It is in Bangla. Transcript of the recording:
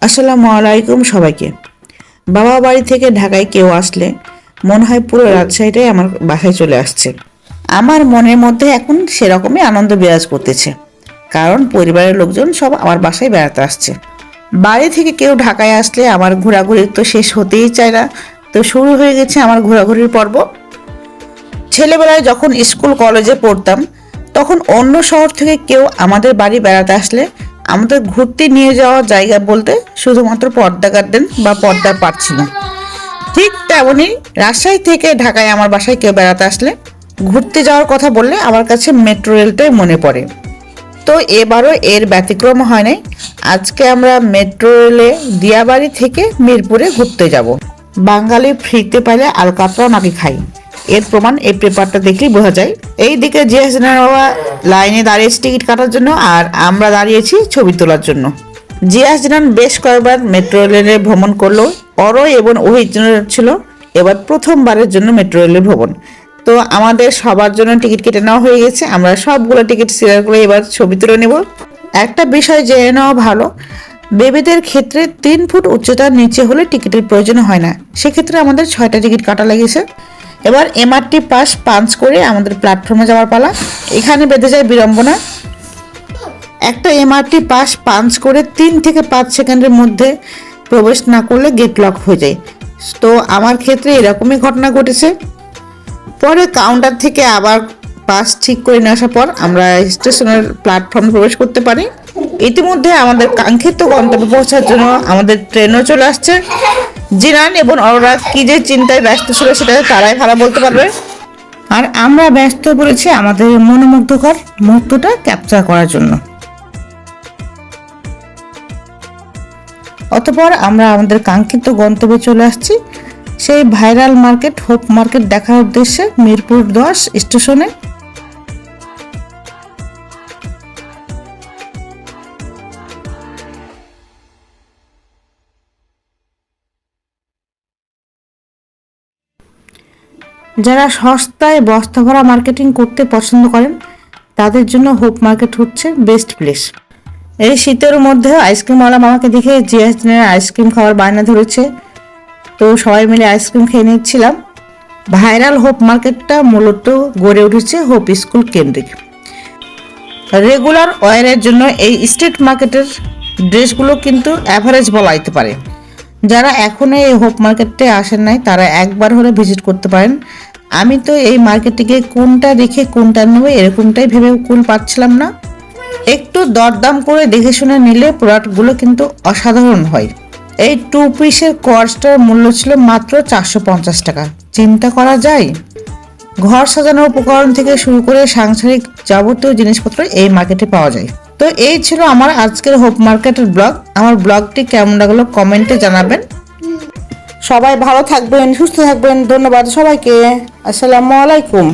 আসসালামু আলাইকুম সবাইকে। বাবা বাড়ি থেকে ঢাকায় কেউ আসলে মনে হয় পুরো রাজশাহীটাই আমার বাসায় চলে আসছে। আমার মনের মধ্যে এখন সেরকমই আনন্দ বিরাজ করতেছে, কারণ পরিবারের লোকজন সব আমার বাসায় বেড়াতে আসছে। বাড়ি থেকে কেউ ঢাকায় আসলে আমার ঘোরাঘুরি তো শেষ হতেই চায় না। তো শুরু হয়ে গেছে আমার ঘোরাঘুরির পর্ব। ছেলেবেলায় যখন স্কুল কলেজে পড়তাম, তখন অন্য শহর থেকে কেউ আমাদের বাড়ি বেড়াতে আসলে আমাদের ঘুরতে নিয়ে যাওয়া জায়গা বলতে শুধুমাত্র পদ্মা গার্ডেন বা পদ্মার পাড় ছিল। ঠিক তেমনই রাজশাহী থেকে ঢাকায় আমার বাসায় কেউ বেড়াতে আসলে ঘুরতে যাওয়ার কথা বললে আমার কাছে মেট্রো রেলটাই মনে পড়ে। তো এবারও এর ব্যতিক্রম হয় নাই। আজকে আমরা মেট্রো রেলে দিয়াবাড়ি থেকে মিরপুরে ঘুরতে যাব। বাঙালি ফ্রিতে পাইলে আলকাতরা নাকি খাই, এর প্রমাণ এই পেপারটা দেখলেই বোঝা যায়। এইদিকে জিয়াসিনার বাবা লাইনে দাঁড়িয়েছে টিকিট কাটার জন্য, আর আমরা দাঁড়িয়েছি ছবি তোলার জন্য। জিয়াসিনান বেশ কয়েকবার মেট্রো রেলে ভ্রমণ করলো, অরয় এবং ওহির জন্য ছিল এবার প্রথমবারের জন্য মেট্রো রেলে ভ্রমণ। তো আমাদের সবার জন্য টিকিট কেটে নেওয়া হয়ে গেছে, আমরা সবগুলো টিকিট সিরিয়াল করে এবার ছবি তুলে নেব। একটা বিষয় জেনে নেওয়া ভালো, বেবিদের ক্ষেত্রে 3 ফুট উচ্চতার নিচে হলে টিকিটের প্রয়োজন হয় না। সেক্ষেত্রে আমাদের 6টা টিকিট কাটা লেগেছে। এবার এমআরটি পাস পাঞ্চ করে আমাদের প্ল্যাটফর্মে যাওয়ার পালা। এখানে বেঁধে যায় বিড়ম্বনা। একটা এমআরটি পাস পাঞ্চ করে 3 থেকে 5 সেকেন্ডের মধ্যে প্রবেশ না করলে গেট লক হয়ে যায়। তো আমার ক্ষেত্রে এরকমই ঘটনা ঘটেছে। পরে কাউন্টার থেকে আবার পাস ঠিক করে নিয়ে আসার পর আমরা স্টেশনের প্ল্যাটফর্মে প্রবেশ করতে পারি। ইতিমধ্যে আমাদের কাঙ্ক্ষিত গন্তব্যে পৌঁছার জন্য আমাদের ট্রেনও চলে আসছে। জিনান এবং অরোরা কি যে চিন্তায় ব্যস্ত ছিল সেটা তারাই ভালো বলতে পারবে। আর আমরা ব্যস্ত পড়েছি আমাদের মনোমুগ্ধকর মুহূর্তটা ক্যাপচার করার জন্য। অতঃপর আমরা আমাদের কাঙ্ক্ষিত গন্তব্যে চলে আসছি, সেই ভাইরাল মার্কেট হোপ মার্কেট দেখার উদ্দেশ্যে মিরপুর 10 স্টেশনে। যারা সস্তায় বস্তা ভরা মার্কেটিং করতে পছন্দ করেন তাদের জন্য হোপ মার্কেট হচ্ছে বেস্ট প্লেস। এই শীতের মধ্যে আইসক্রিমওয়ালা মামাকে দেখে জিয়াসিনের আইসক্রিম খাওয়ার বায়না ধরেছে, তো সবাই মিলে আইসক্রিম খেয়ে নিচ্ছিলাম। ভাইরাল হোপ মার্কেটটা মূলত গড়ে উঠেছে হোপ স্কুল কেন্দ্রিক। রেগুলার ওয়ারের জন্য এই স্ট্রিট মার্কেটের ড্রেসগুলো কিন্তু অ্যাভারেজ বলা যেতে পারে। যারা এখনো এই হোপ মার্কেটে আসেন নাই তারা একবার হলে ভিজিট করতে পারেন। আমি তো এই মার্কেটটিকে কোনটা রেখে কোনটা নেবো এরকমটাই ভেবে কুল পাচ্ছিলাম না। একটু দরদাম করে দেখে শুনে নিলে প্রোডাক্টগুলো কিন্তু অসাধারণ হয়। এই 2 পিসের কোয়ার্সটার মূল্য ছিল মাত্র 450 টাকা। চিন্তা করা যায়। ঘর সাজানোর উপকরণ থেকে শুরু করে সাংসারিক যাবতীয় জিনিসপত্র এই মার্কেটে পাওয়া যায়। তো এই ছিল আমার আজকের হোপ মার্কেটের ব্লগ। আমার ব্লগটি কেমন লাগলো কমেন্টে জানাবেন। সবাই ভালো থাকবেন, সুস্থ থাকবেন। ধন্যবাদ সবাইকে। আসসালামু আলাইকুম।